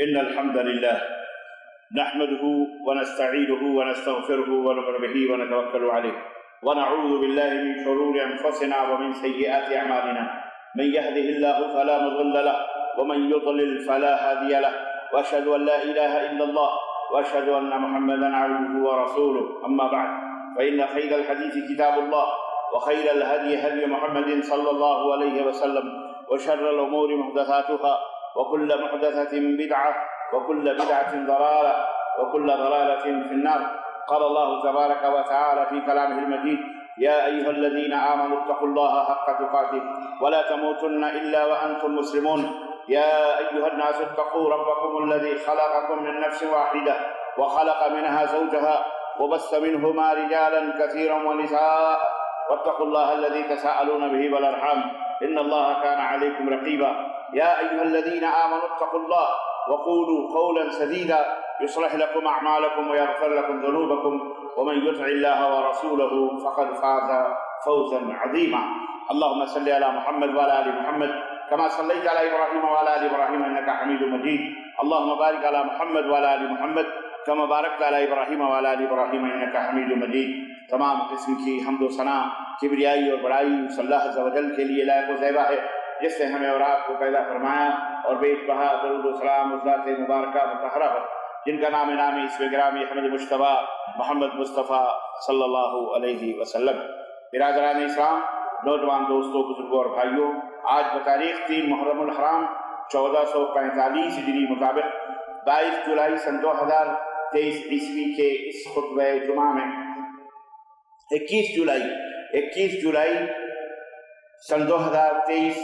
إن الحمد لله نحمده ونستعينه ونستغفره ونؤمن به ونتوكل عليه ونعوذ بالله من شرور أنفسنا ومن سيئات أعمالنا. من يهده الله فلا مضل له ومن يضلل فلا هادي له، وأشهد أن لا إله إلا الله وأشهد أن محمدا عبده ورسوله. أما بعد، فإن خير الحديث كتاب الله، وخير الهدي هدي محمد صلى الله عليه وسلم، وشر الأمور محدثاتها، وكل محدثة بدعة، وكل بدعة ضلالة، وكل ضلالة في النار. قال الله تبارك وتعالى في كلامه المجيد: يا أيها الذين آمنوا اتقوا الله حق تقاته ولا تموتن إلا وأنتم مسلمون. يا أيها الناس اتقوا ربكم الذي خلقكم من نفس واحدة وخلق منها زوجها وبث منهما رجالا كثيرا ونساء، واتقوا الله الذي تساءلون به والأرحام إن الله كان عليكم رقيبا. يا أيها الذين آمنوا اتقوا الله وقولوا قولا سديدا يصلح لكم أعمالكم ويغفر لكم ذنوبكم، ومن يطع الله ورسوله فقد فاز فوزا عظيما. اللهم صل على محمد وعلى آل محمد كما صليت على إبراهيم وعلى آل إبراهيم إنك حميد مجيد. اللهم بارك على محمد وعلى آل محمد كما باركت على إبراهيم وعلى آل إبراهيم إنك حميد مجيد. تمام قسم کی حمد و ثنا، کبریائی اور بڑائی اس اللہ عز و جل کے لیے لائق و زیبا ہے، جس نے ہمیں اور آپ کو پیدا فرمایا، اور بیش بہا درود و سلام اس ذات مبارکہ مطہرہ پر جن کا نام نامی اسم گرامی احمد مجتبیٰ محمد مصطفیٰ صلی اللہ علیہ وسلم۔ برادران اسلام، نوجوان دوستوں، بزرگوں اور بھائیوں، آج بتاریخ 3 محرم الحرام 1445 ہجری مطابق 22 جولائی سن 2023 عیسوی کے اس خطبہ جمعہ میں 21 جولائی سن 2023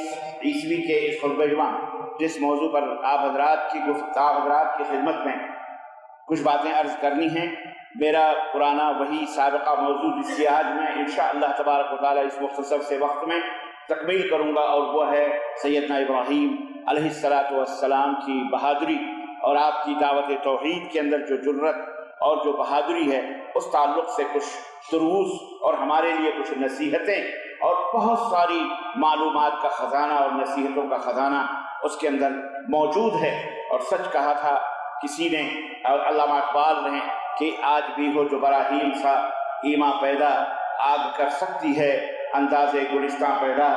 عیسوی کے اس خطبہ جمعہ جس موضوع پر آپ حضرات کی خدمت میں کچھ باتیں عرض کرنی ہیں، میرا پرانا وہی سابقہ موضوع جس کی آج میں انشاءاللہ تبارک و تعالی اس مختصر سے وقت میں تکمیل کروں گا، اور وہ ہے سیدنا ابراہیم علیہ السلام کی بہادری اور آپ کی دعوت توحید کے اندر جو جرت اور جو بہادری ہے، اس تعلق سے کچھ دروس اور ہمارے لیے کچھ نصیحتیں اور بہت ساری معلومات کا خزانہ اور نصیحتوں کا خزانہ اس کے اندر موجود ہے۔ اور سچ کہا تھا کسی نے، اور علامہ اقبال نے، کہ آج بھی ہو جو براہیم سا ایما پیدا، آگ کر سکتی ہے انداز گلستاں پیدا۔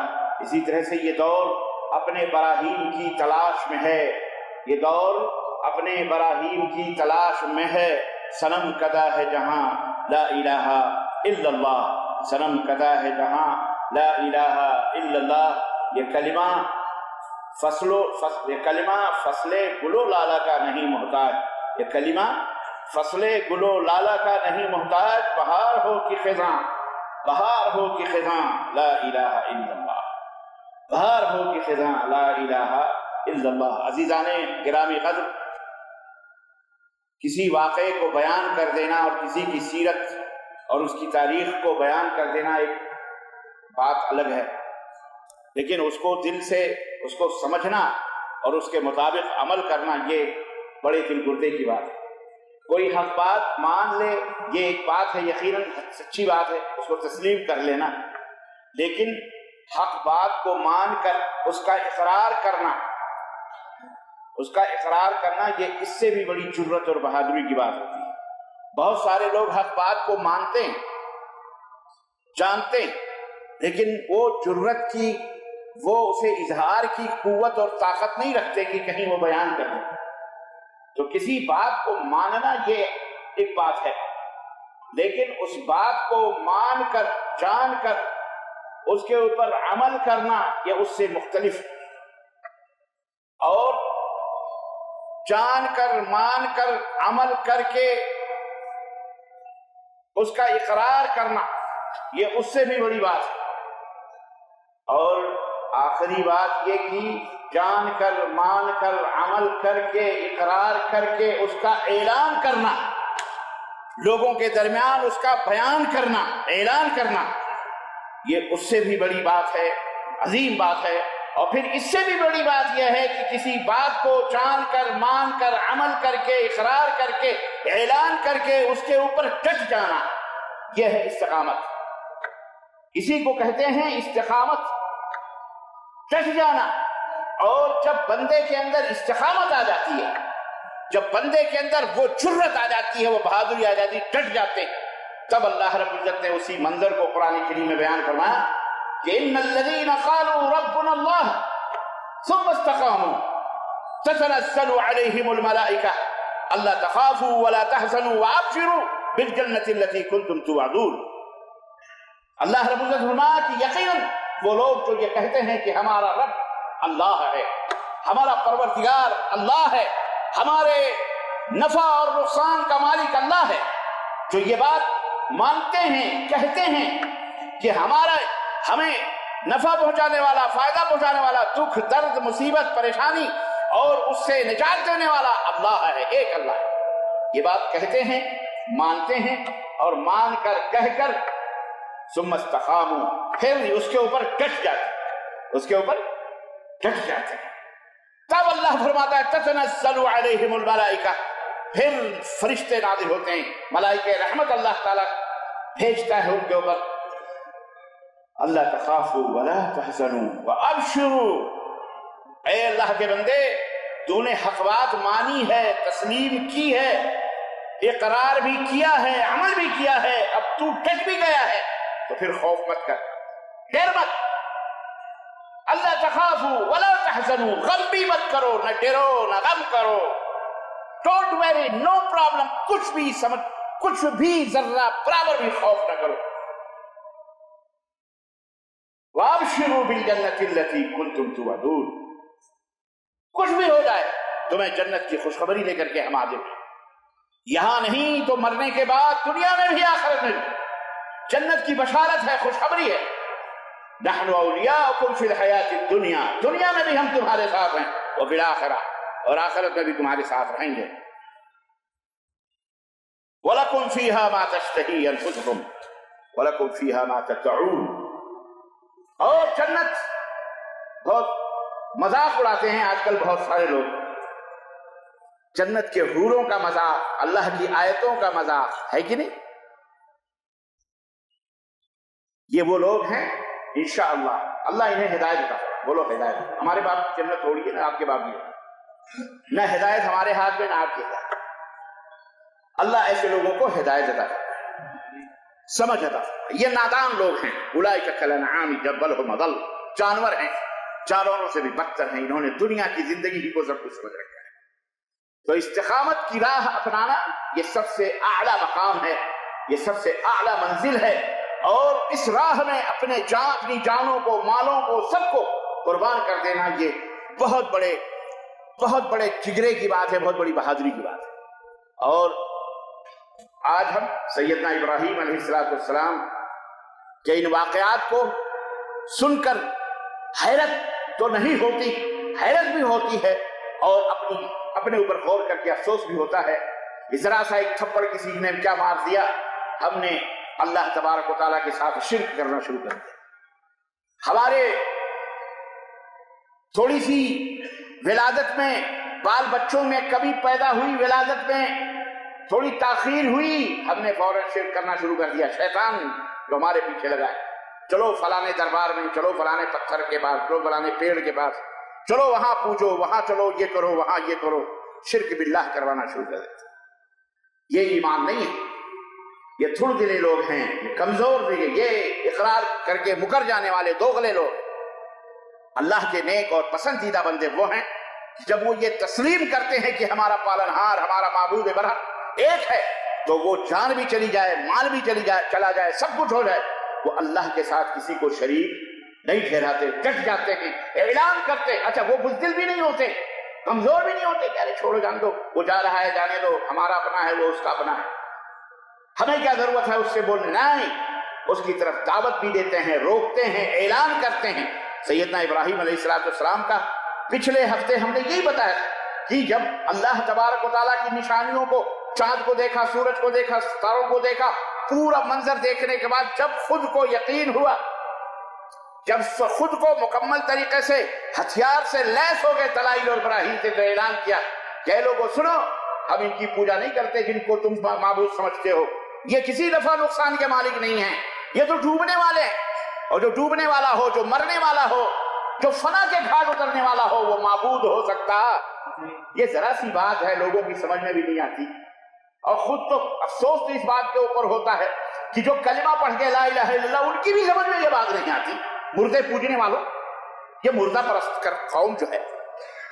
اسی طرح سے یہ دور اپنے براہیم کی تلاش میں ہے، یہ دور اپنے براہیم کی تلاش میں ہے۔ صنم کدا ہے جہاں لا الہ الا اللہ، صنم کدا ہے جہاں لا الہ الا اللہ۔ یہ کلمہ فصل گل و لالا کا نہیں محتاج، یہ کلمہ فصل گل و لالا کا نہیں محتاج۔ بہار ہو کہ خزاں لا الہ الا اللہ، بہار ہو کہ خزاں لا الہ الا اللہ۔ عزیزان گرامی قدر، کسی واقعے کو بیان کر دینا اور کسی کی سیرت اور اس کی تاریخ کو بیان کر دینا ایک بات الگ ہے، لیکن اس کو دل سے اس کو سمجھنا اور اس کے مطابق عمل کرنا یہ بڑے دل گردے کی بات ہے۔ کوئی حق بات مان لے، یہ ایک بات ہے، یقیناً سچی بات ہے، اس کو تسلیم کر لینا، لیکن حق بات کو مان کر اس کا اقرار کرنا یہ اس سے بھی بڑی جرت اور بہادری کی بات ہوتی ہے۔ بہت سارے لوگ حق بات کو مانتے ہیں، جانتے ہیں، لیکن وہ جرت کی، وہ اسے اظہار کی قوت اور طاقت نہیں رکھتے کہ کہیں وہ بیان کر دیں۔ تو کسی بات کو ماننا یہ ایک بات ہے، لیکن اس بات کو مان کر، جان کر اس کے اوپر عمل کرنا یہ اس سے مختلف ہے۔ اور جان کر، مان کر، عمل کر کے اس کا اقرار کرنا یہ اس سے بھی بڑی بات ہے۔ اور آخری بات یہ کہ جان کر، مان کر، عمل کر کے، اقرار کر کے اس کا اعلان کرنا، لوگوں کے درمیان اس کا بیان کرنا، اعلان کرنا، یہ اس سے بھی بڑی بات ہے، عظیم بات ہے۔ اور پھر اس سے بھی بڑی بات یہ ہے کہ کسی بات کو جان کر، مان کر، عمل کر کے، اقرار کر کے، اعلان کر کے اس کے اوپر ڈٹ جانا، یہ ہے استقامت۔ اسی کو کہتے ہیں استقامت، ڈٹ جانا۔ اور جب بندے کے اندر استقامت آ جاتی ہے، جب بندے کے اندر وہ جرت آ جاتی ہے، وہ بہادری آ جاتی ہے، ڈٹ جاتے ہیں، تب اللہ رب العزت نے اسی منظر کو قرآن کریم میں بیان فرمایا کہ ان الذین قالوا ربنا اللہ ثم استقاموا تتنزل علیہم الملائکہ الا تخافوا ولا تحزنوا وابشروا بالجنۃ التي كنتم توعدون۔ اللہ رب العزت فرمایا کہ یقیناً وہ لوگ جو یہ کہتے ہیں کہ ہمارا رب اللہ ہے، ہمارا پروردگار اللہ ہے، ہمارے نفع اور نقصان کا مالک اللہ ہے، جو یہ بات مانتے ہیں، کہتے ہیں کہ ہمیں نفع پہنچانے والا، فائدہ پہنچانے والا، دکھ درد مصیبت پریشانی اور اس سے نجات دینے والا اللہ ہے، ایک اللہ ہے، یہ بات کہتے ہیں، مانتے ہیں، اور مان کر کہہ کر ثم استقاموا، پھر اس کے اوپر ڈٹ جاتے، اس کے اوپر ڈٹ جاتے ہیں، تب اللہ فرماتا ہے تتنزل علیہم الملائکہ، پھر فرشتے نازل ہوتے ہیں، ملائکہ رحمت اللہ تعالیٰ بھیجتا ہے ان کے اوپر، اللہ تخافوا ولا تحزنوا وابشروا، اے اللہ کے بندے تو نے حق بات مانی ہے، تسلیم کی ہے، اقرار بھی کیا ہے، عمل بھی کیا ہے، اب تو ڈٹ بھی گیا ہے تو پھر خوف مت کر، ڈر مت، اللہ تخافوا ولا تحزنوا، غم بھی مت کرو، نہ ڈرو نہ غم کرو، ڈونٹ ویری، نو پرابلم، کچھ بھی سمجھ، کچھ بھی ذرہ برابر بھی خوف نہ کرو، وابشروا بالجنۃ التي كنتم توعدون، کچھ بھی ہو جائے تمہیں جنت کی خوشخبری لے کر کے ہم حاضر ہیں، یہاں نہیں تو مرنے کے بعد دنیا میں بھی آخرت میں بھی جنت کی بشارت ہے، خوشخبری ہے، نحن اولیاؤکم فی الحیات الدنیا، دنیا میں بھی ہم تمہارے ساتھ ہیں، وفی الآخرہ، اور آخرت میں بھی تمہارے ساتھ رہیں گے، وَلَكُمْ فِيهَا مَا تَشْتَهِي أَنفُسُكُمْ وَلَكُمْ فِيهَا مَا تَدَّعُونَ، اور جنت، بہت مذاق اڑاتے ہیں آج کل بہت سارے لوگ، جنت کے حوروں کا مذاق، اللہ کی آیتوں کا مذاق ہے کہ نہیں؟ یہ وہ لوگ ہیں انشاءاللہ اللہ انہیں ہدایت عطا فرمائے، بولو ہدایت، ہمارے باپ جنت تھوڑی ہے، نہ آپ کے باپ کی ہے، نہ ہدایت ہمارے ہاتھ میں نہ آپ کی ہدایت، اللہ ایسے لوگوں کو ہدایت عطا فرمائے، سمجھ عطا فرمائے، یہ نادان لوگ ہیں، اولئک کالانعام بل هم اضل، جانور ہیں، جانوروں سے بھی بدتر ہیں، انہوں نے دنیا کی زندگی ہی کو سب کچھ سمجھ رکھا ہے، تو استقامت کی راہ اپنانا یہ سب سے اعلیٰ مقام ہے، یہ سب سے اعلیٰ منزل ہے، اور اس راہ میں اپنی جانوں کو، مالوں کو، سب کو قربان کر دینا یہ بہت بڑے جگرے کی بات ہے، بہت بڑی بہادری کی بات ہے، اور آج ہم سیدنا ابراہیم علیہ السلام کے ان واقعات کو سن کر حیرت تو نہیں ہوتی، حیرت بھی ہوتی ہے، اور اپنے اوپر غور کر کے افسوس بھی ہوتا ہے، ذرا سا ایک تھپڑ کسی نے کیا مار دیا، ہم نے اللہ تبارک و تعالیٰ کے ساتھ شرک کرنا شروع کر دیا، ہمارے تھوڑی سی ولادت میں، بال بچوں میں کمی پیدا ہوئی، ولادت میں تھوڑی تاخیر ہوئی، ہم نے فوراً شرک کرنا شروع کر دیا، شیطان جو ہمارے پیچھے لگا ہے، چلو فلانے دربار میں، چلو فلانے پتھر کے پاس، چلو فلانے پیڑ کے پاس، چلو وہاں پوجو، وہاں چلو یہ کرو، وہاں یہ کرو، شرک باللہ کروانا شروع کر دیتے، یہ ایمان نہیں ہے، یہ تھوڑ دلے لوگ ہیں، یہ کمزور دل، یہ اقرار کر کے مکر جانے والے دوغلے لوگ، اللہ کے نیک اور پسندیدہ بندے وہ ہیں جب وہ یہ تسلیم کرتے ہیں کہ ہمارا پالنہار، ہمارا معبود برحق ایک ہے، تو وہ جان بھی چلی جائے، مال بھی چلا جائے، سب کچھ ہو جائے، وہ اللہ کے ساتھ کسی کو شریک نہیں ٹھہراتے، ڈٹ جاتے ہیں، اعلان کرتے، اچھا وہ بزدل بھی نہیں ہوتے، کمزور بھی نہیں ہوتے کہ ارے چھوڑو جان دو، وہ جا رہا ہے جانے دو، ہمارا اپنا ہے وہ اس کا اپنا ہے، ہمیں کیا ضرورت ہے اس سے بولنے، نہیں، اس کی طرف دعوت بھی دیتے ہیں، روکتے ہیں، اعلان کرتے ہیں۔ سیدنا ابراہیم علیہ السلام کا پچھلے ہفتے ہم نے یہی بتایا کہ جب اللہ تبارک و تعالیٰ کی نشانیوں کو، چاند کو دیکھا، سورج کو دیکھا، ستاروں کو دیکھا، پورا منظر دیکھنے کے بعد جب خود کو یقین ہوا، جب خود کو مکمل طریقے سے ہتھیار سے لیس ہو گئے دلائل اور براہین سے، تو اعلان کیا کہ اے لوگوں سنو، ہم ان کی پوجا نہیں کرتے جن کو تم معبود سمجھتے ہو، یہ کسی نفع نقصان کے مالک نہیں ہیں، یہ تو ڈوبنے والے ہیں، اور جو ڈوبنے والا ہو، جو مرنے والا ہو، جو فنا کے گھاٹ اترنے والا ہو، وہ معبود ہو سکتا یہ ذرا سی بات ہے، لوگوں کی سمجھ میں بھی نہیں آتی، اور خود تو افسوس تو اس بات کے اوپر ہوتا ہے کہ جو کلمہ پڑھ کے لا الہ الا اللہ، ان کی بھی سمجھ میں یہ بات نہیں آتی۔ مردے پوجنے والوں، یہ مردہ پرست کر قوم جو ہے،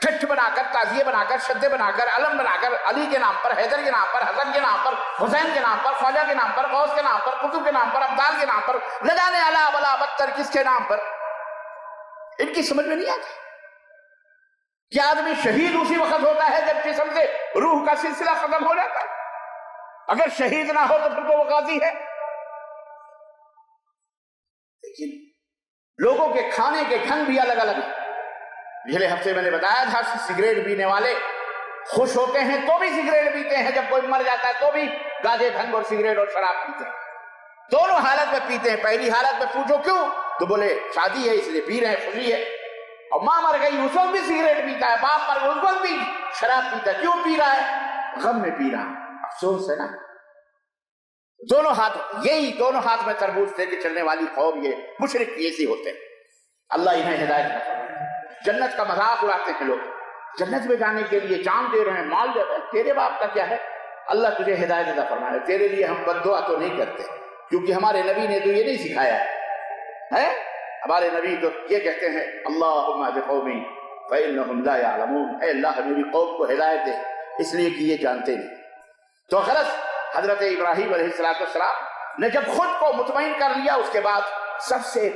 ٹھٹ بنا کر، تعزیے بنا کر، شدے بنا کر، علم بنا کر، علی کے نام پر، حیدر کے نام پر، حسن کے نام پر، حسین کے نام پر، خواجہ کے نام پر، غوث کے نام پر، قطب کے نام پر، ابدال کے نام پر، نہ جانے اعلیٰ بلا بدتر کس کے نام پر، ان کی سمجھ میں نہیں آتی کہ آدمی شہید اسی وقت ہوتا ہے جب جسم سے روح کا سلسلہ ختم ہو جاتا ہے۔ اگر شہید نہ ہو تو پھر تو وہ غازی ہے۔ لیکن لوگوں کے کھانے کے ڈھنگ بھی الگ الگ ہیں۔ پچھلے ہفتے میں نے بتایا تھا، سگریٹ پینے والے خوش ہوتے ہیں تو بھی سگریٹ پیتے ہیں، جب کوئی مر جاتا ہے تو بھی گاجے بھنگ اور سگریٹ اور شراب پیتے ہیں، دونوں حالت میں پیتے ہیں۔ پہلی حالت میں پوچھو کیوں تو بولے شادی ہے اس لیے پی رہے ہیں، خوشی ہے۔ اور ماں مر گئی اس وقت بھی سگریٹ پیتا ہے، باپ مر گیا اس وقت بھی شراب پیتا ہے۔ کیوں پی رہا ہے؟ غم میں پی رہا ہے، افسوس ہے نا۔ دونوں ہاتھ میں تربوز دے کے چلنے والی قوم یہ مشرک ایسے ہوتے ہیں۔ اللہ انہیں ہدایت نہ فرمائے۔ جنت کا مذاق اڑاتے ہیں لوگ، جنت میں جانے کے لیے جان دے رہے ہیں، مال دے رہے ہیں، تیرے باپ کا کیا ہے؟ اللہ تجھے ہدایت عطا فرمائے۔ تیرے لیے ہم بد دعا تو نہیں کرتے، کیونکہ ہمارے نبی نے تو یہ نہیں سکھایا ہے۔ ہمارے نبی تو یہ کہتے ہیں اللہم اہد قومی فإنہم لا یعلمون، اے اللہ میری قوم کو ہدایت دے اس لیے کہ یہ جانتے نہیں۔ تو غرض حضرت ابراہیم علیہ السلام نے جب خود کو مطمئن کر لیا، اس کے بعد سب سے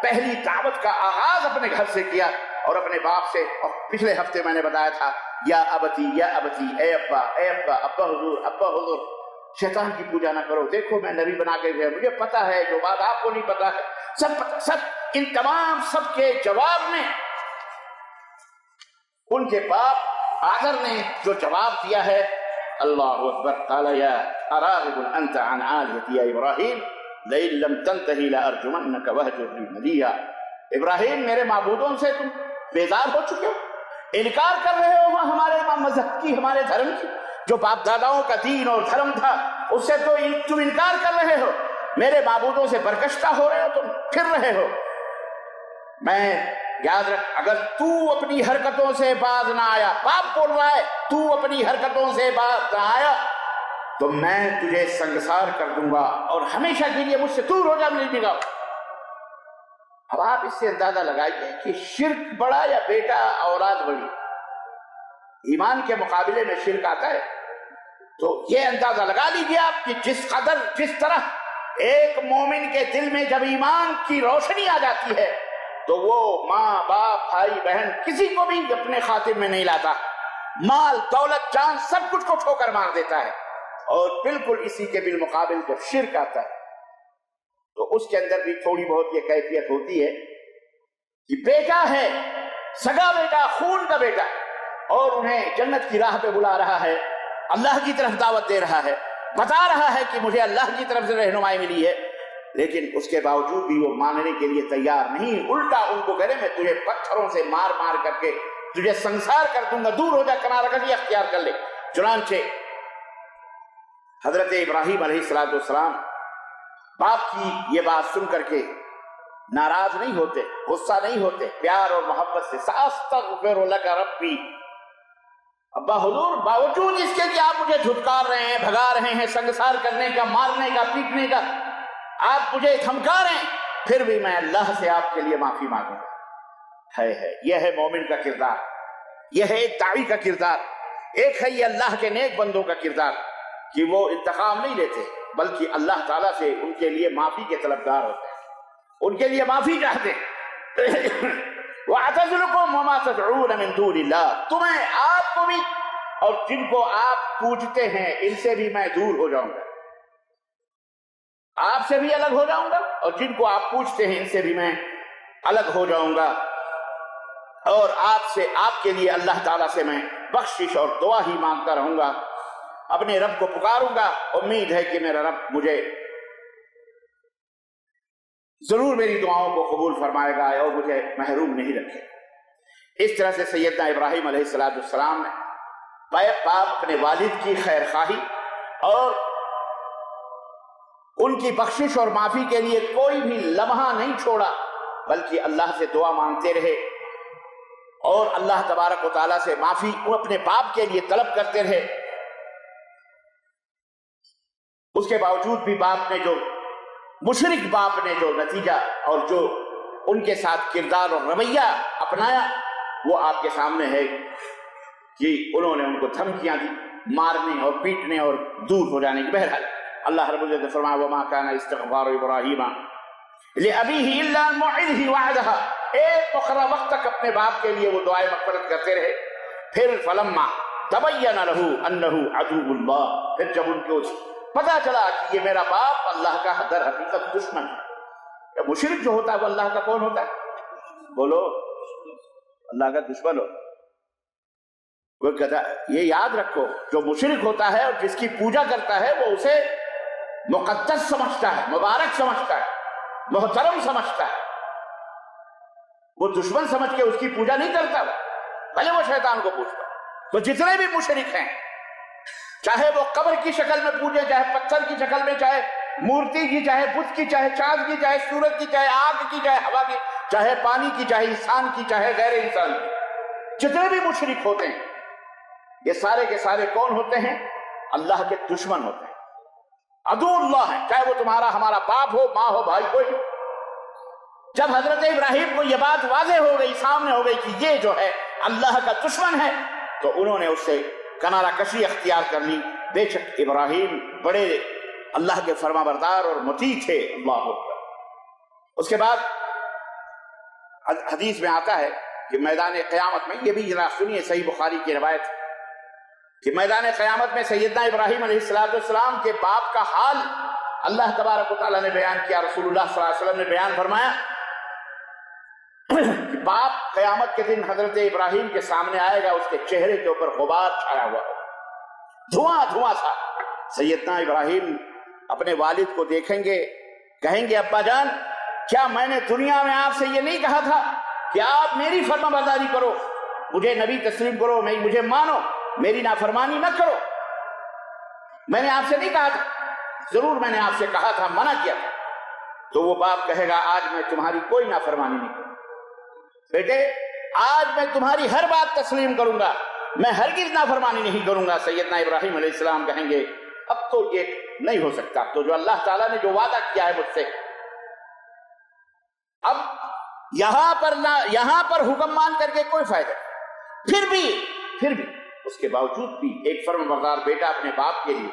پہلی دعوت کا آغاز اپنے گھر سے کیا اور اپنے باپ سے۔ اور پچھلے ہفتے میں نے بتایا تھا یا ابتی اے ابا، اے ابا، ابا حضور، ابا حضور۔ شیطان کی پوجا نہ کرو، دیکھو میں نبی بنا کے گیا، مجھے پتا ہے جو بات آپ کو نہیں پتا ہے، سب پتا۔ سب ان تمام سب کے جواب میں ان کے باپ آزر نے جو جواب دیا ہے، اللہ اکبر، قال یا اراغب انت عن آلہتی یا ابراہیم لئن لم تنتہی لارجمنک وہجرنی ملیہ۔ ابراہیم میرے معبودوں سے تم بیزار ہو چکے ہو، انکار کر رہے ہو ہمارے مذہب کی، ہمارے دھرم کی، جو باپ داداؤں کا دین اور دھرم تھا اس سے تو تم انکار کر رہے ہو، میرے معبودوں سے برگشتہ ہو رہے ہو، تم پھر رہے ہو۔ میں یاد رکھ، اگر تو اپنی حرکتوں سے باز نہ آیا، باپ بول رہا ہے، تو اپنی حرکتوں سے باز نہ آیا تو میں تجھے سنگسار کر دوں گا اور ہمیشہ کے لیے مجھ سے دور ہو جا میری نگاہ۔ اب آپ اس سے اندازہ لگائیے کہ شرک بڑا یا بیٹا اولاد بڑی؟ ایمان کے مقابلے میں شرک آتا ہے؟ تو یہ اندازہ لگا لیجیے آپ کہ جس طرح ایک مومن کے دل میں جب ایمان کی روشنی آ جاتی ہے تو وہ ماں باپ بھائی بہن کسی کو بھی اپنے خاطر میں نہیں لاتا، مال دولت جان سب کچھ کو ٹھوکر مار دیتا ہے۔ اور بالکل اسی کے بالمقابل جب شرک آتا ہے تو اس کے اندر بھی تھوڑی بہت یہ کیفیت ہوتی ہے کہ بیٹا ہے، سگا بیٹا، خون کا بیٹا، اور انہیں جنت کی راہ پہ بلا رہا ہے، اللہ کی طرف دعوت دے رہا ہے، بتا رہا ہے کہ مجھے اللہ کی طرف سے رہنمائی ملی ہے، لیکن اس کے باوجود بھی وہ ماننے کے لیے تیار نہیں، الٹا ان کو کہے میں تجھے پتھروں سے مار مار کر کے تجھے سنسار کر دوں گا، دور ہو جا، کنارہ کشی اختیار کر لے۔ چنانچہ حضرت ابراہیم علیہ السلام باپ کی یہ بات سن کر کے ناراض نہیں ہوتے، غصہ نہیں ہوتے، پیار اور محبت سے ساستغفر لک ربی، ابا حضور باوجود اس کے کہ آپ مجھے دھتکار رہے ہیں، بھگا رہے ہیں، سنگسار کرنے کا، مارنے کا، پیٹنے کا، آپ مجھے دھمکا رہے ہیں، پھر بھی میں اللہ سے آپ کے لیے معافی مانگوں گا۔ یہ ہے مومن کا کردار، یہ ہے ایک داعی کا کردار، ایک ہے یہ اللہ کے نیک بندوں کا کردار کہ وہ انتقام نہیں لیتے بلکہ اللہ تعالیٰ سے ان کے لیے معافی کے طلبگار ہوتے ہیں، ان کے لیے معافی چاہتے ہیں۔ وَأَعْتَزِلُكُمْ وَمَا تَدْعُونَ مِن دُونِ اللَّهِ، تمہیں آپ کو بھی اور جن کو آپ پوجتے ہیں ان سے بھی میں دور ہو جاؤں گا، آپ سے بھی الگ ہو جاؤں گا اور جن کو آپ پوجتے ہیں ان سے بھی میں الگ ہو جاؤں گا، اور آپ کے لیے اللہ تعالیٰ سے میں بخشش اور دعا ہی مانگتا رہوں گا، اپنے رب کو پکاروں گا، امید ہے کہ میرا رب مجھے ضرور میری دعاؤں کو قبول فرمائے گا اور مجھے محروم نہیں رکھے۔ اس طرح سے سیدنا ابراہیم علیہ السلام نے باپ اپنے والد کی خیر خواہی اور ان کی بخشش اور معافی کے لیے کوئی بھی لمحہ نہیں چھوڑا، بلکہ اللہ سے دعا مانگتے رہے اور اللہ تبارک و تعالیٰ سے معافی وہ اپنے باپ کے لیے طلب کرتے رہے. اس کے باوجود بھی باپ نے جو مشرک باپ نے جو نتیجہ اور جو ان کے ساتھ کردار اور رویہ اپنایا وہ آپ کے سامنے ہے کہ انہوں نے ان کو دھمکیاں دی مارنے اور پیٹنے اور دور ہو جانے کی. بہرحال اللہ رب العزت نے فرمایا وما کان استغفار ابراہیم لابیہ الا ان موعدہ وعدہ، ایک مقررہ وقت تک اپنے باپ کے لیے وہ دعائے مغفرت کرتے رہے. پھر فلما تبین لہ انہ عدو اللہ، پھر جب ان کو پتا چلا کہ یہ میرا باپ اللہ کا در حقیقت دشمن ہے. مشرک جو ہوتا ہے وہ اللہ کا کون ہوتا ہے؟ بولو، اللہ کا دشمن ہو. یہ یاد رکھو، جو مشرک ہوتا ہے اور جس کی پوجا کرتا ہے وہ اسے مقدس سمجھتا ہے، مبارک سمجھتا ہے، محترم سمجھتا ہے. وہ دشمن سمجھ کے اس کی پوجا نہیں کرتا، بھلے وہ شیطان کو پوجتا. تو جتنے بھی مشرک ہیں، چاہے وہ قبر کی شکل میں پوجے، چاہے پتھر کی شکل میں، چاہے مورتی کی، چاہے بت کی، چاہے چاند کی، چاہے سورج کی، چاہے آگ کی، چاہے ہوا کی، چاہے پانی کی، چاہے انسان کی، چاہے غیر انسان کی، جتنے بھی مشرک ہوتے ہیں یہ سارے کے سارے کون ہوتے ہیں؟ اللہ کے دشمن ہوتے ہیں، عدو اللہ ہیں، چاہے وہ تمہارا ہمارا باپ ہو، ماں ہو، بھائی کوئی. جب حضرت ابراہیم کو یہ بات واضح ہو گئی، سامنے ہو گئی کہ یہ جو ہے اللہ کا دشمن ہے، تو انہوں نے اس سے کنارہ کشی اختیار کر لی. بے شک ابراہیم بڑے اللہ کے فرما بردار اور مطیع تھے. اللہ اکبر. اس کے بعد حدیث میں آتا ہے کہ میدان قیامت میں، یہ بھی ذرا سنیے، صحیح بخاری کی روایت کہ میدان قیامت میں سیدنا ابراہیم علیہ السلام کے باپ کا حال اللہ تبارک و تعالیٰ نے بیان کیا. رسول اللہ صلی اللہ علیہ وسلم نے بیان فرمایا کہ باپ قیامت کے دن حضرت ابراہیم کے سامنے آئے گا، اس کے چہرے کے اوپر غبار چھایا ہوا، دھواں دھواں تھا. سیدنا ابراہیم اپنے والد کو دیکھیں گے، کہیں گے ابا جان کیا میں نے دنیا میں آپ سے یہ نہیں کہا تھا کہ آپ میری فرما برداری کرو، مجھے نبی تسلیم کرو، مجھے مانو، میری نافرمانی نہ کرو؟ میں نے آپ سے نہیں کہا تھا؟ ضرور میں نے آپ سے کہا تھا، منع کیا تھا. تو وہ باپ کہے گا آج میں تمہاری کوئی نافرمانی نہیں کروں بیٹے، آج میں تمہاری ہر بات تسلیم کروں گا، میں ہرگز نافرمانی نہیں کروں گا. سیدنا ابراہیم علیہ السلام کہیں گے اب تو یہ نہیں ہو سکتا، تو جو اللہ تعالیٰ نے جو وعدہ کیا ہے مجھ سے، اب یہاں پر حکم مان کر کے کوئی فائدہ نہیں. پھر بھی اس کے باوجود بھی ایک فرمانبردار بیٹا اپنے باپ کے لیے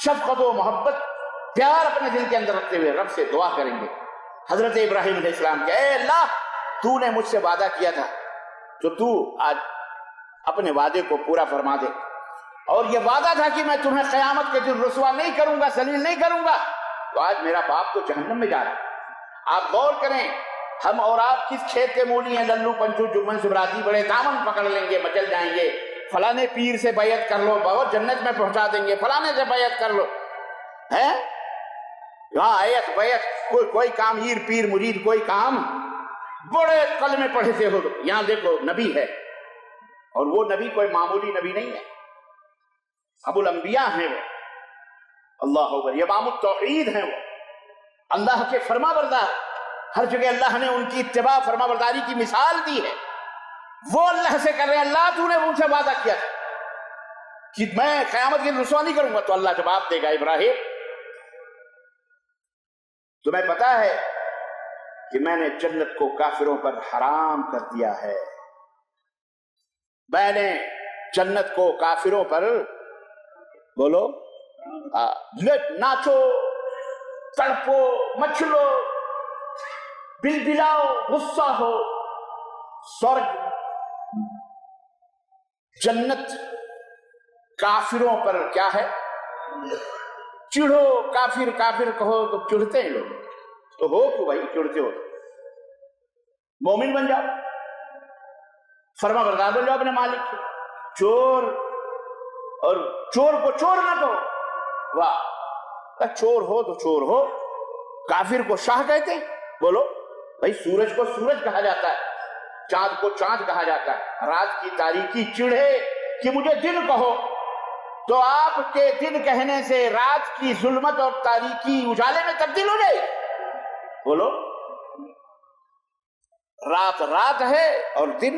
شفقت و محبت، پیار اپنے دل کے اندر رکھتے ہوئے رب سے دعا کریں گے. حضرت ابراہیم علیہ السلام کہ اے اللہ، تو نے مجھ سے وعدہ کیا تھا تو تو آج اپنے وعدے کو پورا فرما دے، اور یہ وعدہ تھا کہ میں تمہیں قیامت کے دن رسوا نہیں کروں گا، ذلیل نہیں کروں گا. تو آج میرا باپ تو جہنم میں جا رہا ہے. آپ غور کریں، ہم اور آپ کس کھیت کے مولی ہیں، للو پنچو جگمن سبراتی، بڑے دامن پکڑ لیں گے، مچل جائیں گے، فلانے پیر سے بیعت کر لو، بہت جنت میں پہنچا دیں گے، فلانے سے بیعت کر لو. ہے وہاں بیعت کوئی کام، ہیر پیر مرید کوئی کام، بڑے کلمے پڑھے سے ہو. یہاں دیکھو نبی ہے، اور وہ نبی کوئی معمولی نبی نہیں ہے، ابو الانبیاء ہیں وہ، اللہ اکبر، امام التوحید ہیں وہ، اللہ کے فرما بردار. ہر جگہ اللہ نے ان کی اتباع فرما برداری کی مثال دی ہے. وہ اللہ سے کر رہے ہیں اللہ تو نے ان سے وعدہ کیا تھا کہ میں قیامت کے دن رسوا نہیں کروں گا. تو اللہ جواب دے گا ابراہیم تمہیں پتا ہے کہ میں نے جنت کو کافروں پر حرام کر دیا ہے، میں نے جنت کو کافروں پر، بولو، ناچو، تڑپو، مچلو، بلبلاؤ، غصہ ہو، سورگ، جنت کافروں پر کیا ہے؟ چڑھو. کافر کہو تو چڑھتے ہیں لوگ، تو ہو تو بھائی چڑھتے ہو، مومن بن جاؤ، فرما بردار بن جاؤ اپنے مالک کے. چور، اور چور کو چور نہ کہو، واہ، چور ہو تو چور ہو. کافر کو شاہ کہتے ہیں، بولو بھائی. سورج کو سورج کہا جاتا ہے، چاند کو چاند کہا جاتا ہے. رات کی تاریکی چڑھے کہ مجھے دن کہو، تو آپ کے دن کہنے سے رات کی ظلمت اور تاریکی اجالے میں تبدیل ہو جائے. بولو، رات رات ہے اور دن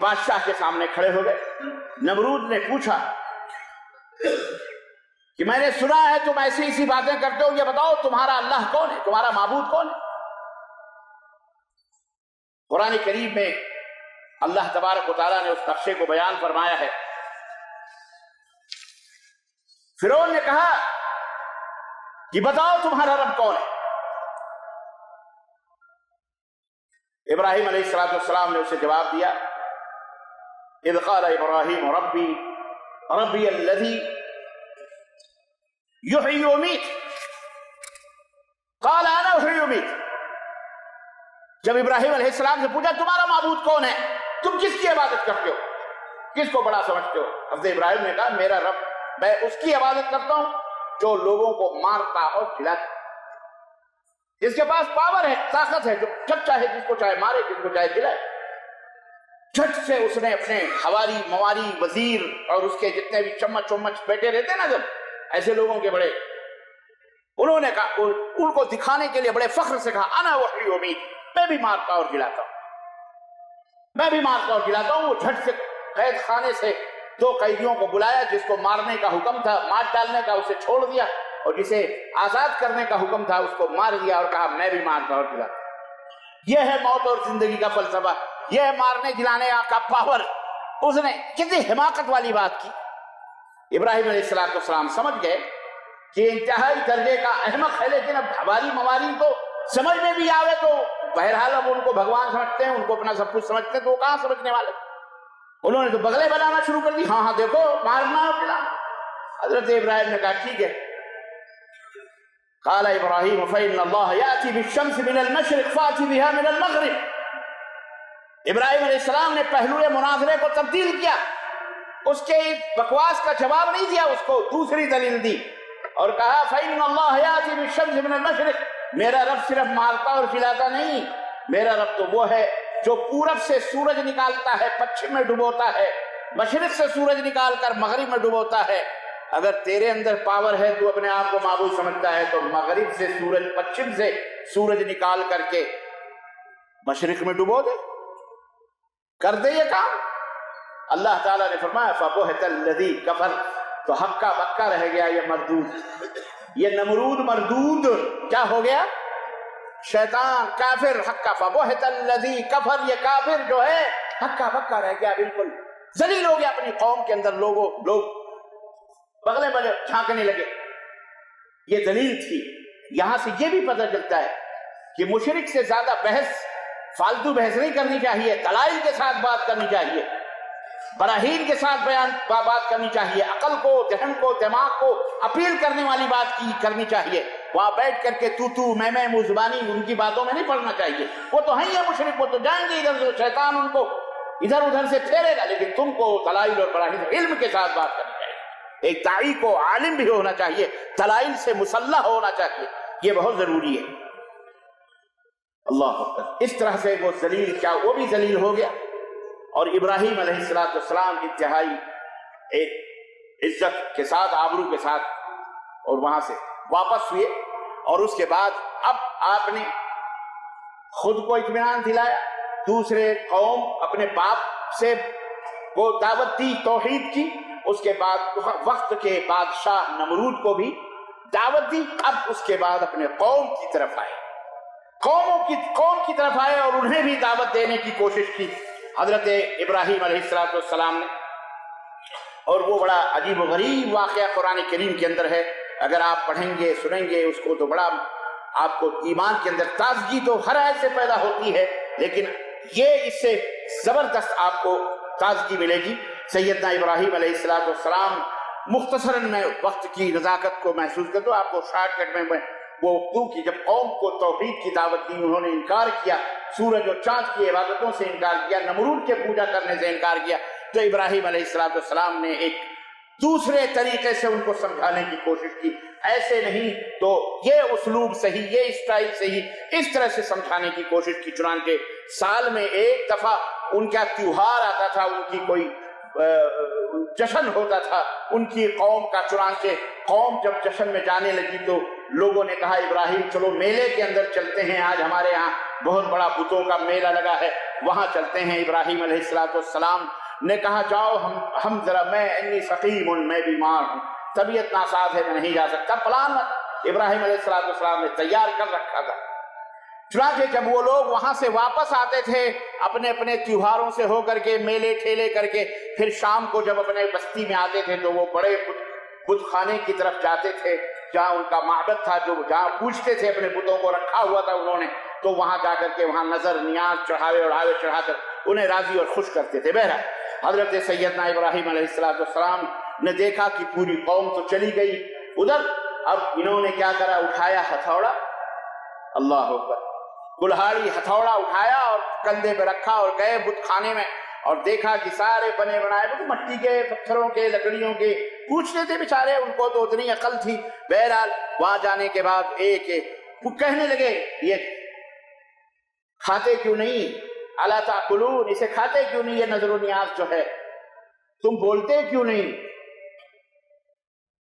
بادشاہ کے سامنے کھڑے ہو گئے۔ نمرود نے پوچھا کہ میں نے سنا ہے تم ایسی باتیں کرتے ہو، یہ بتاؤ تمہارا اللہ کون ہے، تمہارا معبود کون ہے؟ قرآن کریم میں اللہ تبارک و تعالیٰ نے اس نقشے کو بیان فرمایا ہے۔ فرعون نے کہا کہ بتاؤ تمہارا رب کون ہے؟ ابراہیم علیہ السلام نے اسے جواب دیا، اذ قال ابراہیم ربی الذی یحیی ویمیت قال انا احیی ویمیت۔ جب ابراہیم علیہ السلام سے پوچھا تمہارا معبود کون ہے، تم کس کی عبادت کرتے ہو، کس کو بڑا سمجھتے ہو؟ حضرت ابراہیم نے کہا میرا رب، میں اس کی عبادت کرتا ہوں جو لوگوں کو مارتا اور کھلاتا، جس کے پاس پاور ہے، طاقت ہے، جو جب چاہے جس کو چاہے مارے، جس کو چاہے کھلائے۔ جھٹ سے اس نے اپنے حواری مواری وزیر اور اس کے جتنے بھی چمچ بیٹے رہتے نا، جب ایسے لوگوں کے بڑے، انہوں نے کہا، ان کو دکھانے کے لیے بڑے فخر سے کہا انا احیی ویمیت، میں بھی مارتا اور کھلاتا ہوں، میں بھی مارتا اور کھلاتا ہوں۔ وہ جھٹ سے قید خانے سے 2 قیدیوں کو بلایا، جس کو مارنے کا حکم تھا، مار ڈالنے کا، اسے چھوڑ دیا، اور جسے آزاد کرنے کا حکم تھا اس کو مار دیا، اور کہا میں بھی مارتا اور کھلاتا ہوں۔ یہ ہے موت اور زندگی کا فلسفہ، یہ ہے مارنے جلانے کا پاور۔ اس نے کتنی حماقت والی بات کی۔ ابراہیم علیہ السلام سمجھ گئے کہ انتہائی درجے کا احمق ہے، لیکن اب حواری مواری کو سمجھ میں بھی آوے تو بہرحال اب ان کو بھگوان سمجھتے ہیں، ان کو اپنا سب کچھ سمجھتے ہیں، تو وہ کہاں سمجھنے والے؟ انہوں نے تو بغلے بنانا شروع کر دی، ہاں دیکھو مارنا اور کھلانا۔ حضرت ابراہیم نے کہا ٹھیک ہے۔ قال ابراہیم فإن اللہ یأتی بالشمس من المشرق فأتی بها من المغرب۔ ابراہیم علیہ السلام نے پہلو مناظرے کو تبدیل کیا، اس کے بکواس کا جواب نہیں دیا، اس کو دوسری دلیل دی اور کہا فإن اللہ یأتی بالشمس من المشرق، میرا رب صرف مارتا اور کھلاتا نہیں، میرا رب تو وہ ہے جو پورب سے سورج نکالتا ہے پچھم میں ڈبوتا ہے، مشرق سے سورج نکال کر مغرب میں ڈبوتا ہے۔ اگر تیرے اندر پاور ہے، تو اپنے آپ کو معبود سمجھتا ہے، تو مغرب سے سورج، پچھم سے سورج نکال کر کے مشرق میں ڈبو دے، کر دے یہ کام۔ اللہ تعالیٰ نے فرمایا فَبُهِتَ الَّذِي كَفَرَ، تو ہکا بکا رہ گیا یہ مردود، یہ نمرود مردود کیا ہو گیا؟ شیطان، کافر، ہکا فَبُهِتَ الَّذِي كَفَرَ، یہ کافر جو ہے ہکا بکا رہ گیا، بالکل ذلیل ہو گیا اپنی قوم کے اندر۔ لوگ بغلے بغلے چھانکنے لگے، یہ دلیل تھی۔ یہاں سے یہ بھی پتہ چلتا ہے کہ مشرک سے زیادہ بحث، فالتو بحث نہیں کرنی چاہیے، دلائل کے ساتھ بات کرنی چاہیے، براہین کے ساتھ بات کرنی چاہیے، عقل کو، ذہن کو، دماغ کو اپیل کرنے والی بات کرنی چاہیے۔ وہاں بیٹھ کر کے تو میں منہ زبانی ان کی باتوں میں نہیں پڑنا چاہیے۔ وہ تو ہیں یہ مشرک، وہ تو جائیں گے ادھر سے، شیطان ان کو ادھر ادھر سے پھیرے گا، لیکن تم کو دلائل اور براہین علم کے ساتھ بات کرنی چاہیے۔ ایک داعی کو عالم بھی ہونا چاہیے، دلائل سے مسلح ہونا چاہیے، یہ بہت ضروری ہے۔ اللہ اکبر۔ اس طرح سے وہ ذلیل، کیا وہ بھی ذلیل ہو گیا؟ اور ابراہیم علیہ السلام انتہائی ایک عزت کے ساتھ، آبرو کے ساتھ، اور وہاں سے واپس ہوئے، اور اس کے بعد اب آپ نے خود کو اطمینان دلایا، دوسرے قوم اپنے باپ سے وہ دعوت دی، توحید کی، اس کے بعد وقت کے بادشاہ نمرود کو بھی دعوت دی۔ اب اس کے بعد اپنے قوم کی طرف آئے، قوم کی طرف آئے اور انہیں بھی دعوت دینے کی کوشش کی حضرت ابراہیم علیہ السلام نے۔ اور وہ بڑا عجیب و غریب واقعہ قرآن کریم کے اندر ہے، اگر آپ پڑھیں گے سنیں گے اس کو تو بڑا آپ کو ایمان کے اندر تازگی تو ہر آیت سے پیدا ہوتی ہے، لیکن یہ اس سے زبردست آپ کو تازگی ملے گی۔ سیدنا ابراہیم علیہ السلام، مختصراً میں وقت کی نزاکت کو محسوس کرتا ہوں، آپ کو شارٹ کٹ میں وہ کیونکہ جب قوم کو توحید کی دعوت دی، انہوں نے انکار کیا، سورج اور چاند کی عبادتوں سے انکار کیا، نمرود کے پوجا کرنے سے انکار کیا، تو ابراہیم علیہ السلام نے ایک دوسرے طریقے سے ان کو سمجھانے کی کوشش کی۔ ایسے نہیں تو یہ اسلوب صحیح، یہ اسٹائل صحیح، اس طرح سے سمجھانے کی کوشش کی۔ چنانچہ سال میں ایک دفعہ ان کا تیوہار آتا تھا، ان کی کوئی جشن ہوتا تھا ان کی قوم کا۔ چنانچہ قوم جب جشن میں جانے لگی تو لوگوں نے کہا ابراہیم چلو میلے کے اندر چلتے ہیں، آج ہمارے ہاں بہت بڑا بتوں کا میلہ لگا ہے، وہاں چلتے ہیں۔ ابراہیم علیہ السلام نے کہا جاؤ ہم ذرا، میں انی سقیم، میں بیمار ہوں، طبیعت ناساز ہے، میں نہیں جا سکتا۔ پلان ابراہیم علیہ السلام نے تیار کر رکھا تھا۔ چنانچہ جب وہ لوگ وہاں سے واپس آتے تھے اپنے اپنے تیوہاروں سے ہو کر کے، میلے ٹھیلے کر کے، پھر شام کو جب اپنے بستی میں آتے تھے تو وہ بڑے بت خانے کی طرف جاتے تھے جہاں ان کا معبد تھا، جو جہاں پوجتے تھے اپنے بتوں کو رکھا ہوا تھا انہوں نے، تو وہاں جا کر کے وہاں نظر نیاز چڑھاوے اڑھاوے چڑھا کر انہیں راضی اور خوش کرتے تھے۔ بہرحال حضرت سیدنا ابراہیم علیہ السلام نے دیکھا کہ پوری قوم تو چلی گئی ادھر، اب انہوں نے کیا کرا، اٹھایا ہتھوڑا، اللہ اکبر، کلہاڑی ہتھوڑا اٹھایا اور کندھے پہ رکھا اور گئے بت خانے میں، اور دیکھا کہ سارے بنے بنائے مٹی کے، پتھروں کے، لکڑیوں کے، پوچھتے تھے بیچارے، ان کو تو اتنی عقل تھی۔ بہرحال وہاں جانے کے بعد ایک وہ کہنے لگے یہ کھاتے کیوں نہیں، الا تاکلون، اسے کھاتے کیوں نہیں، یہ نظر و نیاز جو ہے، تم بولتے کیوں نہیں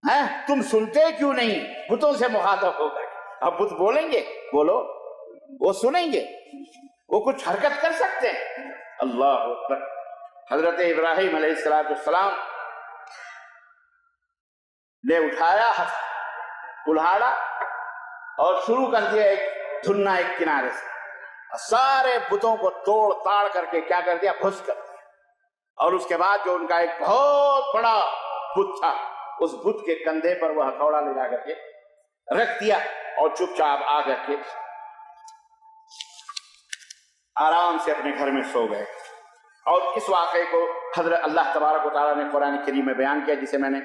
ہیں، تم سنتے کیوں نہیں، بتوں سے مخاطب ہو کر۔ اب بت بولیں گے، بولو، وہ سنیں گے، وہ کچھ حرکت کر سکتے ہیں۔ اللہ اکبر۔ حضرت ابراہیم علیہ السلام نے اٹھایا کلہاڑا اور شروع کر دیا ایک دھننا ایک کنارے سے، سارے بتوں کو توڑ تاڑ کر کے کیا کر دیا، بھس کر دیا، اور اس کے بعد جو ان کا ایک بہت بڑا بت تھا اس بت کے کندھے پر وہ ہتھوڑا لے جا کر کے رکھ دیا اور چپ چاپ آ کر کے آرام سے اپنے گھر میں سو گئے۔ اور اس واقعے کو حضرت اللہ تبارک و تعالیٰ نے قرآن کریم میں بیان کیا، جسے میں نے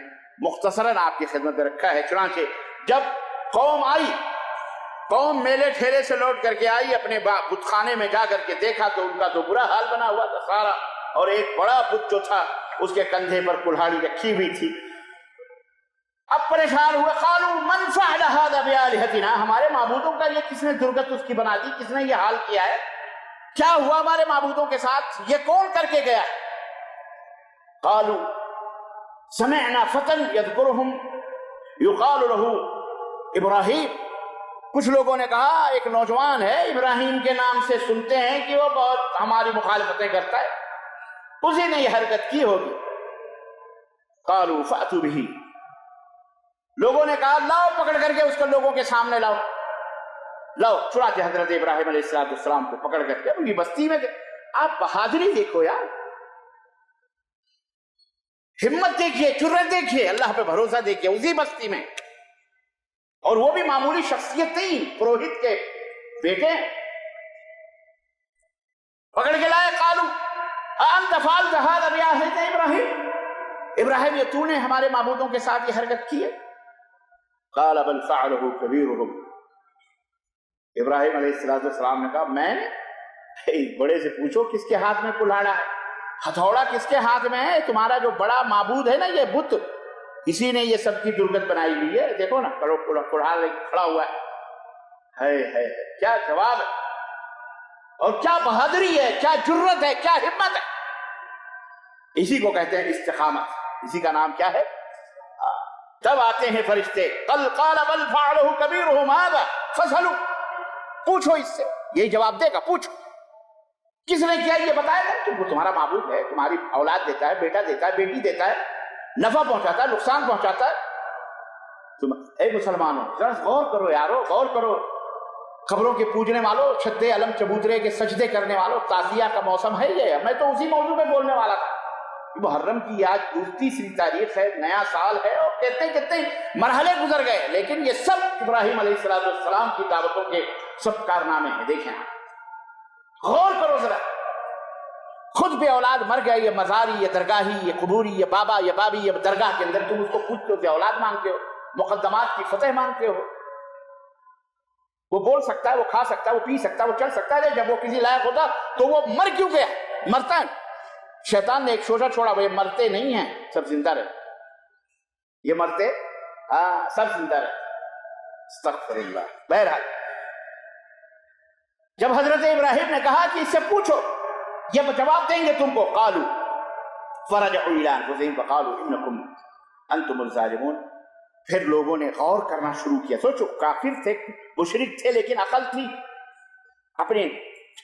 مختصراً آپ کی خدمت میں رکھا ہے۔ چنانچہ جب قوم آئی، قوم میلے ٹھیلے سے لوٹ کر کے آئی، اپنے بت خانے میں جا کر کے دیکھا تو ان کا تو برا حال بنا ہوا تھا سارا، اور ایک بڑا بت جو تھا اس کے کندھے پر کلہاڑی رکھی ہوئی تھی۔ اب پریشان ہوئے، قالوا من فعل هذا بآلهتنا، ہمارے معبودوں کا یہ کس نے درگت اس کی بنا دی، کس نے یہ حال کیا ہے، کیا ہوا ہمارے معبودوں کے ساتھ، یہ کون کر کے گیا؟ قالوا سمعنا فتى يذكرهم يقال له ابراہیم، کچھ لوگوں نے کہا ایک نوجوان ہے ابراہیم کے نام سے، سنتے ہیں کہ وہ بہت ہماری مخالفتیں کرتا ہے، اسی نے یہ حرکت کی ہوگی۔ قالوا فأتوا به، لوگوں نے کہا لاؤ پکڑ کر کے اس کو لوگوں کے سامنے لاؤ۔ چنانچہ حضرت ابراہیم علیہ السلام کو پکڑ کر کے ان کی بستی میں گئے۔ آپ بہادری دیکھو یار، ہمت دیکھیے، جرأت دیکھیے، اللہ پہ بھروسہ دیکھیے، اسی بستی میں، اور وہ بھی معمولی شخصیت نہیں، پروہت کے بیٹے پکڑ کے لائے۔ قالوا أأنت فعلت هذا بآلهة ابراہیم، ابراہیم یہ تو نے ہمارے معبودوں کے ساتھ یہ حرکت کی ہے؟ قال بل فعله كبيرهم، ابراہیم علیہ السلام نے کہا میں نے، بڑے سے پوچھو کس کے ہاتھ میں کلہاڑا ہے، ہتھوڑا کس کے ہاتھ میں ہے، تمہارا جو بڑا معبود ہے نا یہ بت، اسی نے یہ سب کی درگت بنائی ہوئی ہے، دیکھو نا کلہاڑا کھڑا ہوا ہے۔ کیا جواب ہے، اور کیا بہادری ہے، کیا جرت ہے، کیا ہمت ہے، اسی کو کہتے ہیں استقامت، اسی کا نام کیا ہے۔ تب آتے ہیں فرشتے، قال بل فعله كبيرهم هذا فاسألوا، پوچھو اس سے، یہی جواب دے گا، پوچھو کس نے کیا، یہ بتائے گا کہ وہ تمہارا معبود ہے، تمہاری اولاد دیتا ہے، بیٹا دیتا ہے، بیٹی دیتا ہے، نفع پہنچاتا ہے، نقصان پہنچاتا ہے۔ اے مسلمانوں ذرا غور کرو یارو، غور کرو، قبروں کے پوجنے والوں، چھتے علم چبوترے کے سجدے کرنے والوں، تعزیہ کا موسم ہے یہ، میں تو اسی موضوع پہ بولنے والا تھا۔ محرم کی آج 30 تاریخ ہے، نیا سال ہے، اور کتنے مرحلے گزر گئے، لیکن یہ سب ابراہیم علیہ السلام کی دعوتوں کے سب کارنامے ہیں۔ دیکھیں آپ غور کرو ذرا، خود بے اولاد مر گئے، یہ مزاری، یہ درگاہی، یہ قبوری، یہ بابا، یہ بابی، یہ درگاہ کے اندر تم اس کو پوچھتے ہو کہ اولاد مانگتے ہو، مقدمات کی فتح مانگتے ہو۔ وہ بول سکتا ہے، وہ کھا سکتا ہے، وہ پی سکتا ہے، وہ چل سکتا ہے، جب وہ کسی لائق ہوتا تو وہ مر کیوں گیا؟ مرتا ہے، شیطان نے ایک شوشہ چھوڑا، وہ یہ مرتے نہیں ہیں، سب زندہ رہے، یہ مرتے سب زندہ رہے، استغفر اللہ۔ بہرحال جب حضرت ابراہیم نے کہا کہ اس سے پوچھو، یہ جواب دیں گے تم کو، قالوا فرجعوا الى انفسهم فقالوا انکم انتم الظالمون، پھر لوگوں نے غور کرنا شروع کیا۔ سوچو، کافر تھے، مشرک تھے، لیکن عقل تھی، اپنے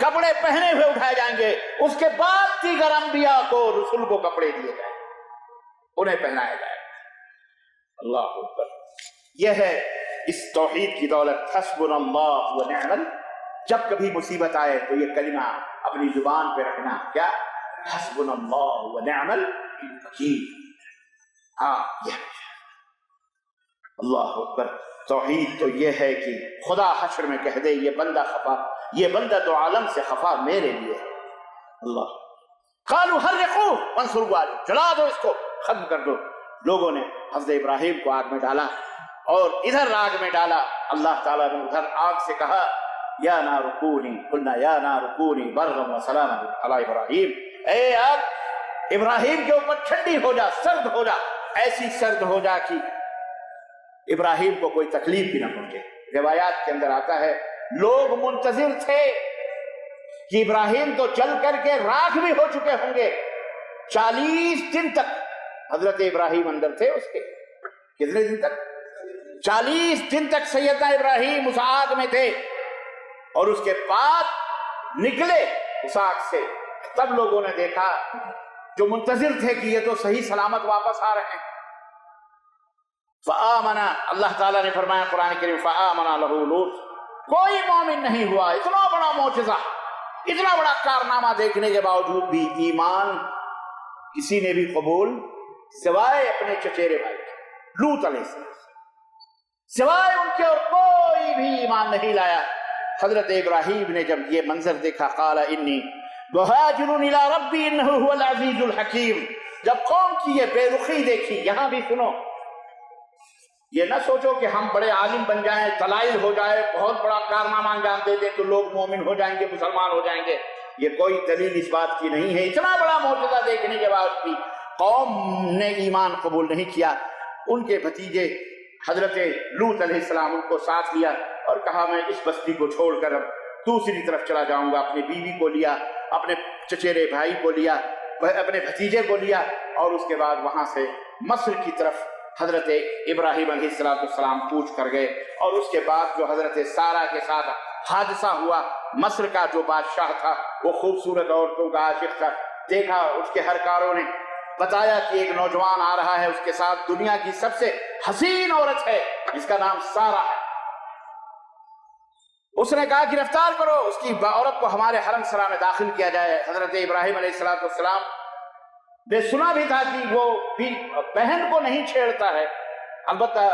کپڑے پہنے ہوئے اٹھائے جائیں گے، اس کے بعد دیگر انبیاء کو، رسول کو کپڑے دیے جائیں گے، انہیں پہنایا جائے گا۔ اللہ اکبر۔ یہ ہے اس توحید کی دولت، حسبنا اللہ ونعم الوکیل۔ جب کبھی مصیبت آئے تو یہ کلمہ اپنی زبان پہ رکھنا، کیا؟ حسبنا اللہ ونعم الوکیل۔ ہاں، یہ اللہ اکبر۔ توحید تو یہ ہے کہ خدا حشر میں کہہ دے یہ بندہ خفا، یہ بندہ تو عالم سے خفا میرے لیے ہے۔ اللہ قالوا حرقوه وانصروا عليه، جلا دو اس کو، ختم کر دو۔ لوگوں نے حضرت ابراہیم کو آگ میں ڈالا اور ادھر آگ میں ڈالا، اللہ تعالیٰ نے ادھر آگ سے کہا یا نار کونی، قلنا یا نار کونی بردا وسلاما علی ابراہیم، اے آگ ابراہیم کے اوپر ٹھنڈی ہو جا، سرد ہو جا، ایسی سرد ہو جا کہ ابراہیم کو کوئی تکلیف بھی نہ پہنچے۔ روایات کے اندر آتا ہے لوگ منتظر تھے کہ ابراہیم تو چل کر کے راکھ بھی ہو چکے ہوں گے، 40 دن تک حضرت ابراہیم اندر تھے اس کے۔ کتنے دن تک؟ 40 دن تک سیدنا ابراہیم اس آگ میں تھے، اور اس کے بعد نکلے اس آگ سے، تب لوگوں نے دیکھا جو منتظر تھے کہ یہ تو صحیح سلامت واپس آ رہے ہیں۔ فآمنا، اللہ تعالیٰ نے فرمایا قرآن کریم، فآمنا لہ لوط، کوئی مومن نہیں ہوا۔ اتنا بڑا معجزہ، اتنا بڑا کارنامہ دیکھنے کے باوجود بھی ایمان کسی نے بھی قبول، سوائے اپنے چچیرے بھائی لوط علیہ السلام، سوائے ان کے اور کوئی بھی ایمان نہیں لایا۔ حضرت ابراہیم نے جب یہ منظر دیکھا، قال انی مہاجر الی ربی انہ هو العزیز الحکیم، جب قوم کی یہ بے رخی دیکھی، یہاں بھی سنو، یہ نہ سوچو کہ ہم بڑے عالم بن جائیں، دلائل ہو جائے، بہت بڑا کارنامہ انجام دے دیں تو لوگ مومن ہو جائیں گے، مسلمان ہو جائیں گے، یہ کوئی دلیل اس بات کی نہیں ہے۔ اتنا بڑا معجزہ دیکھنے کے بعد بھی قوم نے ایمان قبول نہیں کیا۔ ان کے بھتیجے حضرت لوط علیہ السلام ان کو ساتھ لیا اور کہا میں اس بستی کو چھوڑ کر اب دوسری طرف چلا جاؤں گا۔ اپنی بیوی کو لیا، اپنے چچیرے بھائی کو لیا، اپنے بھتیجے کو لیا، اور اس کے بعد وہاں سے مصر کی طرف حضرت ابراہیم علیہ السلام کوچ کر گئے۔ اور اس کے بعد جو حضرت سارہ کے ساتھ حادثہ ہوا، مصر کا جو بادشاہ تھا وہ خوبصورت عورتوں کا عاشق تھا، دیکھا اس کے ہرکاروں نے بتایا کہ ایک نوجوان آ رہا ہے، اس کے ساتھ دنیا کی سب سے حسین عورت ہے جس کا نام سارہ ہے۔ اس نے کہا گرفتار کرو اس کی عورت کو، ہمارے حرم سرا میں داخل کیا جائے۔ حضرت ابراہیم علیہ السلام نے سنا بھی تھا کہ وہ بہن کو نہیں چھیڑتا ہے، البتہ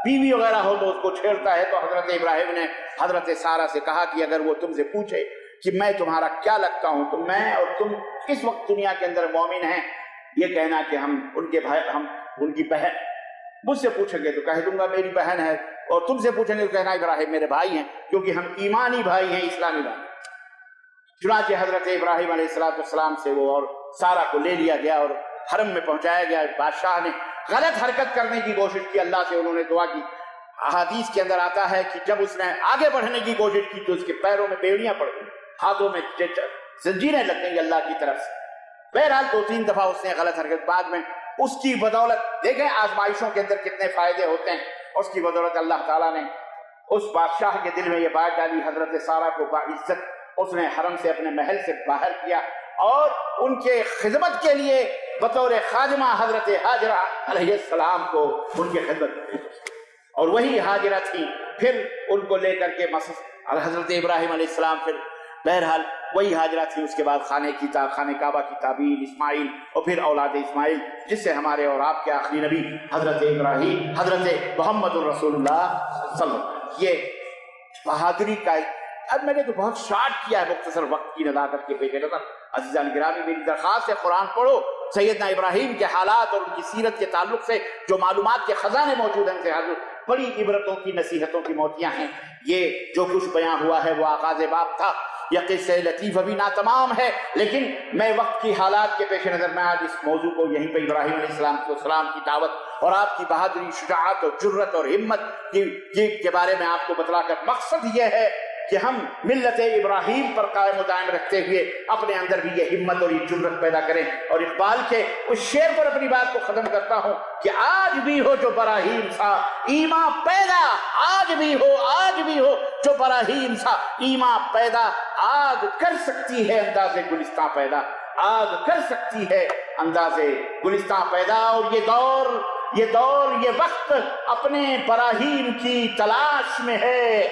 بیوی وغیرہ ہو تو اس کو چھیڑتا ہے۔ تو حضرت ابراہیم نے حضرت سارہ سے کہا کہ اگر وہ تم سے پوچھے کہ میں تمہارا کیا لگتا ہوں تو میں اور تم کس وقت دنیا کے اندر مومن ہیں، یہ کہنا کہ ہم ان کے بھائی، ہم ان کی بہن۔ مجھ سے پوچھیں گے تو کہہ دوں گا میری بہن ہے، اور تم سے پوچھیں گے تو کہنا ابراہیم میرے بھائی ہیں، کیونکہ ہم ایمانی بھائی ہیں، اسلامی بھائی۔ چنانچہ حضرت ابراہیم علیہ السلام سے وہ اور سارہ کو لے لیا گیا اور حرم میں پہنچایا گیا۔ بادشاہ نے غلط حرکت کرنے کی کوشش کی، اللہ سے انہوں نے دعا کی۔ احادیث کے اندر آتا ہے کہ جب اس نے آگے بڑھنے کی کوشش کی تو اس کے پیروں میں بیڑیاں پڑ گئی، ہاتھوں میں زنجیریں لگ گئی اللہ کی طرف سے۔ بہرحال 2-3 دفعہ اس نے غلط حرکت، بعد میں اس کی بدولت دیکھیں آزمائشوں کے اندر کتنے فائدے ہوتے ہیں، اس کی بدولت اللہ تعالیٰ نے اس بادشاہ کے دل میں یہ بات ڈالی، حضرت سارہ کو باعزت اس نے حرم سے اپنے محل سے باہر کیا، اور ان کے خدمت کے لیے بطور خادمہ حضرت ہاجرہ علیہ السلام کو ان کی خدمت کی، اور وہی ہاجرہ تھی۔ پھر ان کو لے کر کے حضرت ابراہیم علیہ السلام، پھر بہرحال وہی ہاجرہ تھی۔ اس کے بعد خانہ کعبہ کی تعبیر، اسماعیل، اور پھر اولاد اسماعیل، جس سے ہمارے اور آپ کے آخری نبی حضرت ابراہیم، حضرت محمد الرسول اللہ صلی اللہ علیہ وسلم۔ یہ بہادری کا، اب میں نے تو بہت شارٹ کیا ہے مختصر وقت کی نزاکت کے پیش نظر۔ عزیزان گرامی، میری درخواست ہے قرآن پڑھو، سیدنا ابراہیم کے حالات اور ان کی سیرت کے تعلق سے جو معلومات کے خزانے موجود ہیں ان سے حاصل، بڑی عبرتوں کی، نصیحتوں کی موتیاں ہیں۔ یہ جو کچھ بیان ہوا ہے وہ آغاز باب تھا، یہ قصہ لطیف ابھی ناتمام ہے، لیکن میں وقت کی حالات کے پیش نظر میں آج اس موضوع کو یہیں پہ ابراہیم علیہ السلام کی دعوت اور آپ کی بہادری، شجاعت اور جرت اور ہمت کے بارے میں آپ کو بتلا کر مقصد یہ ہے کہ ہم ملت ابراہیم پر قائم و دائم رکھتے ہوئے اپنے اندر بھی یہ ہمت اور یہ جرأت پیدا کریں۔ اور اقبال کے اس شعر پر اپنی بات کو ختم کرتا ہوں کہ آج بھی ہو جو براہیم سا ایمان پیدا، آج بھی ہو جو براہیم سا ایمان پیدا، آگ کر سکتی ہے انداز گلستاں پیدا، آگ کر سکتی ہے انداز گلستاں پیدا۔ اور یہ وقت اپنے براہیم کی تلاش میں ہے،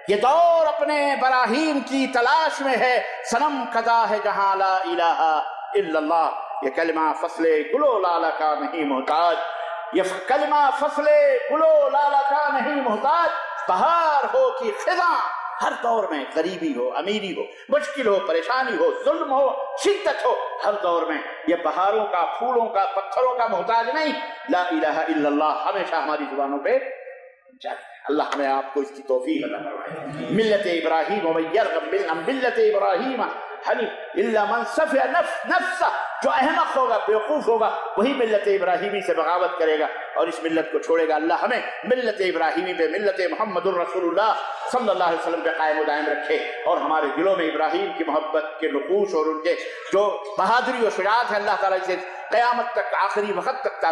یہ دور اپنے براہیم کی تلاش میں ہے، صنم کدا ہے جہاں لا الہ الا اللہ۔ یہ کلمہ فصل گل و لالہ کا نہیں محتاج، یہ کلمہ فصل گل و لالہ کا نہیں محتاج۔ بہار ہو کہ خزاں، ہر دور میں غریبی ہو، امیری ہو، مشکل ہو، پریشانی ہو، ظلم ہو، شدت ہو، ہر دور میں یہ بہاروں کا، پھولوں کا، پتھروں کا محتاج نہیں، لا الہ الا اللہ ہمیشہ ہماری زبانوں پہ جاری ہے۔ اللہ ہمیں آپ کو اس کی توفیق عطا فرمائے۔ ملت ابراہیم ومن یرغب عن ملت ابراہیم حنیف الا من سفہ نفسہ، جو احمق ہوگا، بیوقوف ہوگا، وہی ملت ابراہیمی سے بغاوت کرے گا اور اس ملت کو چھوڑے گا۔ اللہ ہمیں ملت ابراہیمی پہ، ملت محمد الرسول اللہ صلی اللہ علیہ وسلم پہ قائم و دائم رکھے، اور ہمارے دلوں میں ابراہیم کی محبت کے نقوش اور ان کے جو بہادری و شجاعت ہے، اللہ تعالیٰ اسے قیامت تک، آخری وقت تک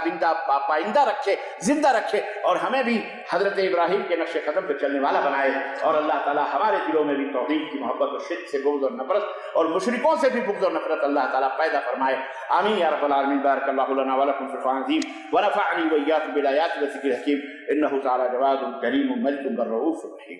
پائندہ رکھے، زندہ رکھے، اور ہمیں بھی حضرت ابراہیم کے نقش قدم پہ چلنے والا بنائے۔ اور اللہ تعالیٰ ہمارے دلوں میں بھی توحید کی محبت اور شرک سے بغض اور نفرت اور مشرکوں سے بھی بغض اور نفرت اللہ تعالیٰ پیدا فرمائے۔ آمین یا رب العالمین۔ بارک اللہ لنا ولکم فی القرآن العظیم ونفعنی وإیاکم بالآیات والذکر الحکیم، انہ تعالیٰ جواد کریم ملک رؤوف رحیم۔